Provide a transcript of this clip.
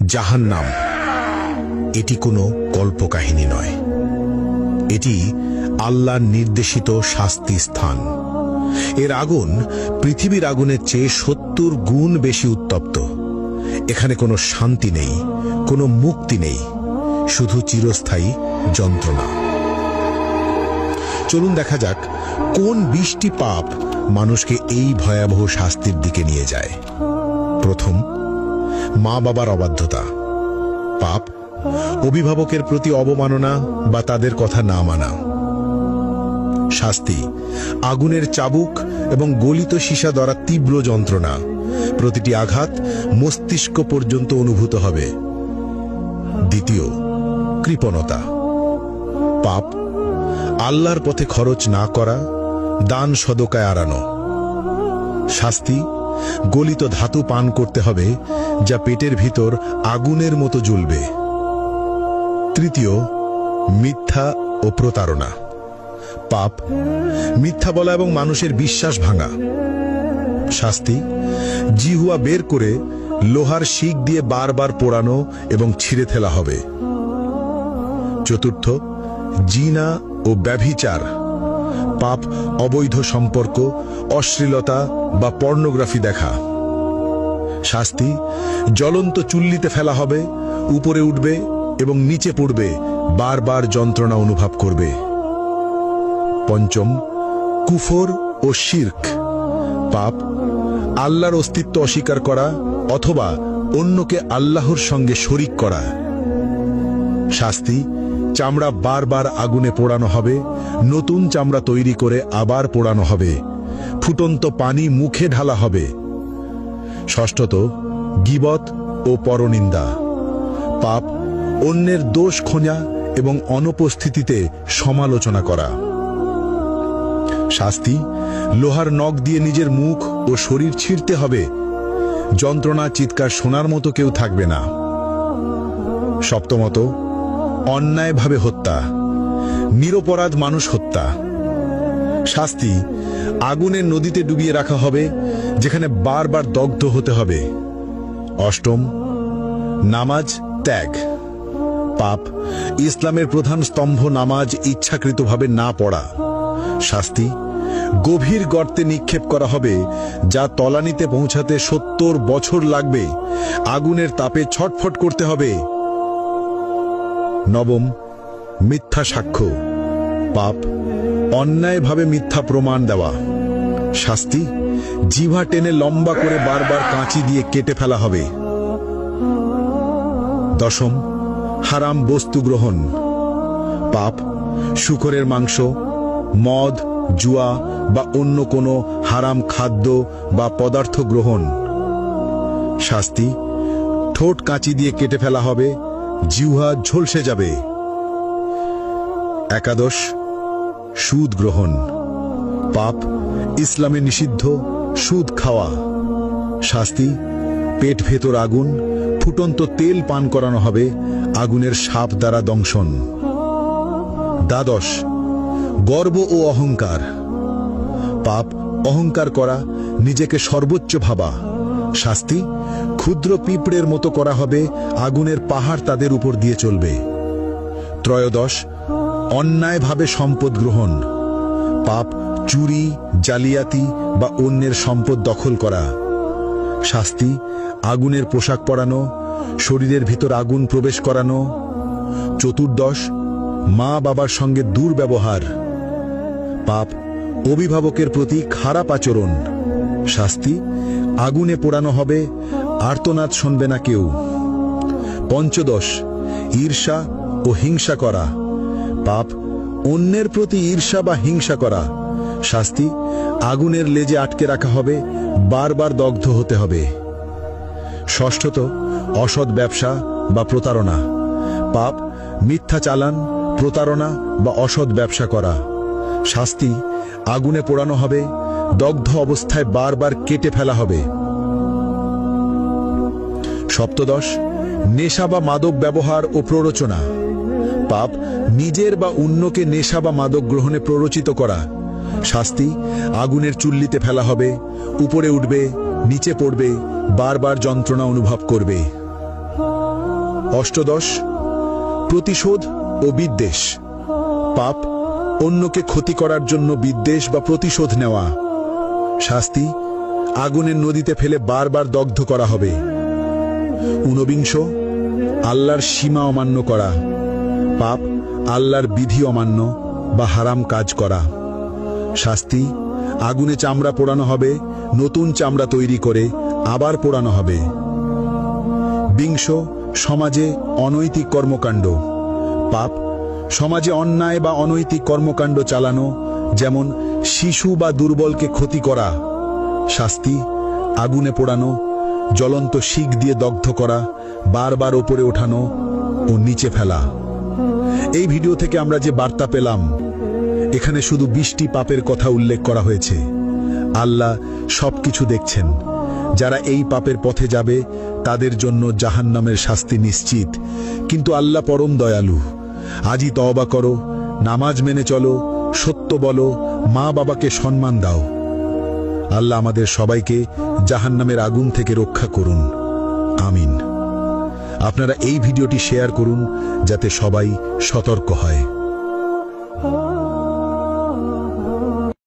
জাহান্নাম এটি কোনো কল্পকাহিনী নয়, এটি আল্লাহর নির্দেশিত শাস্তি স্থান। এর আগুন পৃথিবীর আগুনের চেয়ে 70 গুণ বেশি উত্তপ্ত। এখানে কোনো শান্তি নেই, কোনো মুক্তি নেই, শুধু চিরস্থায়ী যন্ত্রণা। চলুন দেখা যাক কোন 20টি পাপ মানুষকে এই ভয়াবহ শাস্তির দিকে নিয়ে যায়। প্রথম, মা বাবার অবাধ্যতা। পাপ অভিভাবকের প্রতি অবমাননা বা তাদের কথা না মানা। শাস্তি আগুনের চাবুক এবং গলিত সীসা দ্বারা তীব্র যন্ত্রণা, প্রতিটি আঘাত মস্তিষ্ক পর্যন্ত অনুভূত হবে। দ্বিতীয়, কৃপণতা। পাপ আল্লাহর পথে খরচ না করা, দান সদকায় আড়ানো। শাস্তি গলিত ধাতু পান করতে হবে যা পেটের ভিতর আগুনের মতো জ্বলবে। তৃতীয়, মিথ্যা ও প্রতারণা। পাপ মিথ্যা বলা এবং মানুষের বিশ্বাস ভাঙা। শাস্তি জিহুয়া বের করে লোহার শিক দিয়ে বারবার পোড়ানো এবং ছিঁড়ে ফেলা হবে। চতুর্থ, জিনা ও ব্যভিচার। পাপ অবৈধ সম্পর্ক, অশ্লীলতা বা পর্নোগ্রাফি দেখা। শাস্তি জ্বলন্ত চুল্লিতে ফেলা হবে, উপরে উঠবে এবং নিচে পড়বে, বারবার যন্ত্রণা অনুভব করবে। পঞ্চম, কুফর ও শিরক। পাপ আল্লাহর অস্তিত্ব অস্বীকার করা অথবা অন্যকে আল্লাহর সঙ্গে শরিক করা। শাস্তি চামড়া বারবার আগুনে পোড়ানো হবে, নতুন চামড়া তৈরি করে আবার পোড়ানো হবে, ফুটন্ত পানি মুখে ঢালা হবে। ষষ্ঠত, গীবত ও পরনিন্দা। পাপ অন্যের দোষ খোঁজা এবং অনুপস্থিতিতে সমালোচনা করা। শাস্তি লোহার নখ দিয়ে নিজের মুখ ও শরীর ছিঁড়তে হবে, যন্ত্রণা চিৎকার শোনার মতো কেউ থাকবে না। সপ্তমত, অন্যায়ভাবে হত্যা, নিরপরাধ মানুষ হত্যা। শাস্তি আগুনের নদীতে ডুবিয়ে রাখা হবে, যেখানে বারবার দগ্ধ হতে হবে। অষ্টম, নামাজ ত্যাগ। পাপ ইসলামের প্রধান স্তম্ভ নামাজ ইচ্ছাকৃতভাবে না পড়া। শাস্তি গভীর গর্তে নিক্ষেপ করা হবে, যা তলানিতে পৌঁছাতে 70 বছর লাগবে, আগুনের তাপে ছটফট করতে হবে। নবম, মিথ্যা সাক্ষ্য। পাপ অন্যায়ভাবে মিথ্যা প্রমাণ দেওয়া। শাস্তি জিহ্বা টেনে লম্বা করে বারবার কাঁচি দিয়ে কেটে ফেলা হবে। দশম, হারাম বস্তু গ্রহণ। পাপ শূকরের মাংস, মদ, জুয়া বা অন্য কোনো হারাম খাদ্য বা পদার্থ গ্রহণ। শাস্তি ঠোঁট কাঁচি দিয়ে কেটে ফেলা হবে, জিহ্বা ঝলসে যাবে। একাদশ, সুদ গ্রহণ। পাপ ইসলামে নিষিদ্ধ সুদ খাওয়া। শাস্তি পেট ভেতর আগুন, ফুটন্ত তেল পান করানো হবে, আগুনের সাপ দ্বারা দংশন। দ্বাদশ, গর্ব ও অহংকার। পাপ অহংকার করা, নিজেকে সর্বোচ্চ ভাবা। শাস্তি ক্ষুদ্র পিঁপড়ের মতো করা হবে, আগুনের পাহাড় তাদের উপর দিয়ে চলবে। ত্রয়োদশ, অন্যায়ভাবে সম্পদ গ্রহণ। পাপ চুরি, জালিয়াতি বা অন্যের সম্পদ দখল করা। শাস্তি আগুনের পোশাক পরানো, শরীরের ভিতর আগুন প্রবেশ করানো। চতুর্দশ, মা বাবার সঙ্গে দুর্ব্যবহার। পাপ অভিভাবকের প্রতি খারাপ আচরণ। শাস্তি আগুনে পোড়ানো হবে, আর্তনাদ শুনবে না কেউ। পঞ্চদশ, ঈর্ষা ও হিংসা করা। পাপ অন্যের প্রতি ঈর্ষা বা হিংসা করা। শাস্তি আগুনের লেজে আটকে রাখা হবে, বারবার দগ্ধ হতে হবে। ষষ্ঠত, অসৎ ব্যবসা বা প্রতারণা। পাপ মিথ্যা চালান, প্রতারণা বা অসৎ ব্যবসা করা। শাস্তি আগুনে পোড়ানো হবে, দগ্ধ অবস্থায় বারবার কেটে ফেলা হবে। সপ্তদশ, নেশা বা মাদক ব্যবহার ও প্ররোচনা। পাপ নিজের বা অন্যকে নেশা বা মাদক গ্রহণে প্ররোচিত করা। শাস্তি আগুনের চুল্লিতে ফেলা হবে, উপরে উঠবে, নিচে পড়বে, বারবার যন্ত্রণা অনুভব করবে। অষ্টদশ, প্রতিশোধ ও বিদ্বেষ। পাপ, অন্যকে ক্ষতি করার জন্য বিদ্বেষ বা প্রতিশোধ নেওয়া। শাস্তি, আগুনের নদীতে ফেলে বারবার দগ্ধ করা হবে। ঊনবিংশ, আল্লাহর সীমা অমান্য করা। পাপ, আল্লাহর বিধি অমান্য বা হারাম কাজ করা। শাস্তি, আগুনে চামড়া পোড়ানো হবে, নতুন চামড়া তৈরি করে আবার পোড়ানো হবে। বিংশ, সমাজে অনৈতিক কর্মকাণ্ড। পাপ, সমাজে অন্যায় বা অনৈতিক কর্মকাণ্ড চালানো, যেমন শিশু বা দুর্বলকে ক্ষতি করা। শাস্তি, আগুনে পোড়ানো, জ্বলন্ত শিক দিয়ে দগ্ধ করা, বারবার ওপরে ওঠানো ও নিচে ফেলা। এই ভিডিও থেকে আমরা যে বার্তা পেলাম, এখানে শুধু 20টি পাপের কথা উল্লেখ করা হয়েছে। আল্লাহ সবকিছু দেখছেন। যারা এই পাপের পথে যাবে তাদের জন্য জাহান্নামের শাস্তি নিশ্চিত, কিন্তু আল্লাহ পরম দয়ালু। আজই তওবা করো, নামাজ মেনে চলো, সত্য বলো, মা বাবাকে সম্মান দাও। আল্লাহ আমাদের সবাইকে জাহান্নামের আগুন থেকে রক্ষা করুন, আমিন। আপনারা এই ভিডিওটি শেয়ার করুন যাতে সবাই সতর্ক হয়।